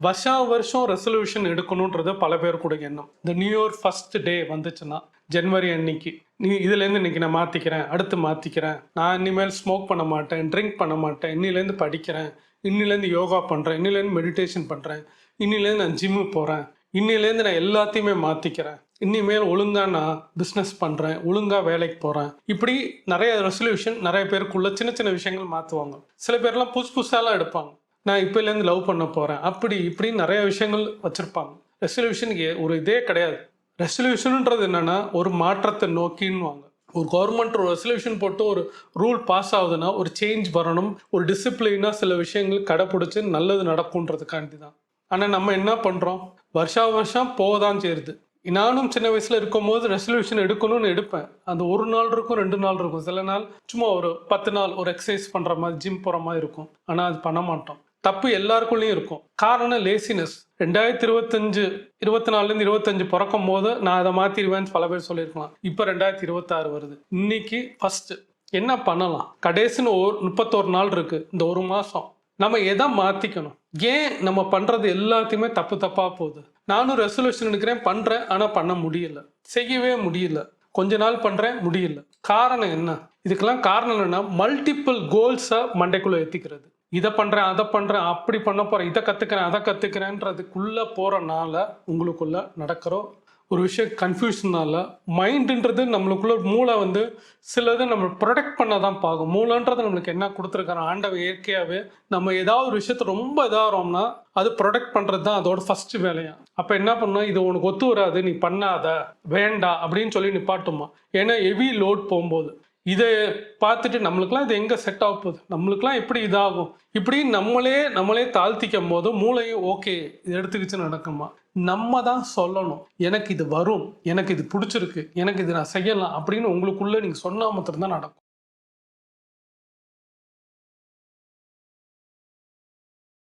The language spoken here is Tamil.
வருஷா வருஷம் ரெசல்யூஷன் எடுக்கணுன்றது பல பேர் கூட எண்ணம். இந்த நியூ இயர் ஃபர்ஸ்ட் டே வந்துச்சுன்னா, ஜனவரி அன்னைக்கு, நீ இதுலேருந்து இன்னைக்கு நான் மாற்றிக்கிறேன், அடுத்து மாற்றிக்கிறேன், நான் இனிமேல் ஸ்மோக் பண்ண மாட்டேன், ட்ரிங்க் பண்ண மாட்டேன், இன்னிலேருந்து படிக்கிறேன், இன்னிலேருந்து யோகா பண்ணுறேன், இன்னிலேருந்து மெடிடேஷன் பண்ணுறேன், இன்னிலேருந்து நான் ஜிம்மு போகிறேன், இன்னிலேருந்து நான் எல்லாத்தையுமே மாற்றிக்கிறேன், இனிமேல் ஒழுங்காக நான் பிஸ்னஸ் பண்ணுறேன், ஒழுங்காக வேலைக்கு போகிறேன். இப்படி நிறைய ரெசல்யூஷன் நிறைய பேருக்குள்ள சின்ன சின்ன விஷயங்கள் மாற்றுவாங்க. சில பேர்லாம் புதுசு புதுசாலாம் எடுப்பாங்க. நான் இப்போலேருந்து லவ் பண்ண போகிறேன், அப்படி இப்படின்னு நிறைய விஷயங்கள் வச்சுருப்பாங்க. ரெசல்யூஷனுக்கு ஒரு இதே கிடையாது. ரெசல்யூஷனுன்றது என்னென்னா ஒரு மாற்றத்தை நோக்கின்னுவாங்க. ஒரு கவர்மெண்ட் ஒரு ரெசல்யூஷன் போட்டு ஒரு ரூல் பாஸ் ஆகுதுன்னா ஒரு சேஞ்ச் வரணும், ஒரு டிசிப்ளினாக சில விஷயங்கள் கடைப்பிடிச்சி நல்லது நடக்கும்ன்றதுக்காண்டி தான். ஆனால் நம்ம என்ன பண்ணுறோம், வருஷா வருஷம் போதான் சேருது. நானும் சின்ன வயசில் இருக்கும் போது ரெசல்யூஷன் எடுக்கணும்னு எடுப்பேன். அந்த ஒரு நாள் இருக்கும், 2 நாள் இருக்கும், சில நாள் சும்மா ஒரு 10 நாள் ஒரு எக்ஸசைஸ் பண்ணுற மாதிரி, ஜிம் போகிற மாதிரி இருக்கும். ஆனால் அது பண்ண மாட்டோம். தப்பு எல்லாருக்குள்ளேயும் இருக்கும். காரணம் லேசினஸ். 2025 24லேருந்து 25 பிறக்கும் போது நான் அதை மாற்றிடுவேன்னு பல பேர் சொல்லியிருக்கலாம். இப்போ 2026 வருது. இன்னைக்கு ஃபஸ்ட்டு என்ன பண்ணலாம், கடைசின்னு 31 நாள் இருக்குது. இந்த ஒரு மாதம் நம்ம எதை மாற்றிக்கணும்? ஏன் நம்ம பண்ணுறது எல்லாத்தையுமே தப்பு தப்பாக போகுது? நானும் ரெசல்யூஷன் எடுக்கிறேன், பண்ணுறேன், ஆனால் பண்ண முடியல, செய்யவே முடியல. கொஞ்ச நாள் பண்ணுறேன், முடியல. காரணம் என்ன? இதுக்கெல்லாம் காரணம் என்னென்னா மல்டிபிள் கோல்ஸை மண்டைக்குள்ளே ஏற்றிக்கிறது. இதை பண்ணுறேன், அதை பண்ணுறேன், அப்படி பண்ண போகிறேன், இதை கற்றுக்கிறேன், அதை கற்றுக்கிறேன்றதுக்குள்ளே போகிறனால உங்களுக்குள்ளே நடக்கிற ஒரு விஷயம் கன்ஃபியூஷனால மைண்டுன்றது நம்மளுக்குள்ள மூளை சிலது நம்ம ப்ரொடெக்ட் பண்ண தான் பார்க்கும். மூளைன்றது நம்மளுக்கு என்ன கொடுத்துருக்காரு ஆண்டவ இயற்கையாகவே. நம்ம ஏதாவது ஒரு விஷயத்த ரொம்ப இதாகிறோம்னா அது ப்ரொடெக்ட் பண்ணுறது தான் அதோட ஃபஸ்ட்டு வேலையா. அப்போ என்ன பண்ணோம், இது உனக்கு ஒத்து வராது, நீ பண்ணாத, வேண்டாம் அப்படின்னு சொல்லி நிப்பாட்டுமா. ஏன்னா ஹெவி லோட் போகும்போது இதை பார்த்துட்டு நம்மளுக்குலாம் இது எங்கே செட் ஆக போகுது, நம்மளுக்குலாம் எப்படி இதாகும், இப்படி நம்மளே தாழ்த்திக்கும் போது மூளையும் ஓகே இது எடுத்துக்கிச்சு நடக்குமா. நம்ம தான் சொல்லணும், எனக்கு இது வரும், எனக்கு இது பிடிச்சிருக்கு, எனக்கு இது நான் செய்யலாம் அப்படின்னு உங்களுக்குள்ளே நீங்கள் சொன்னால் மாத்திரம்தான் நடக்கும்.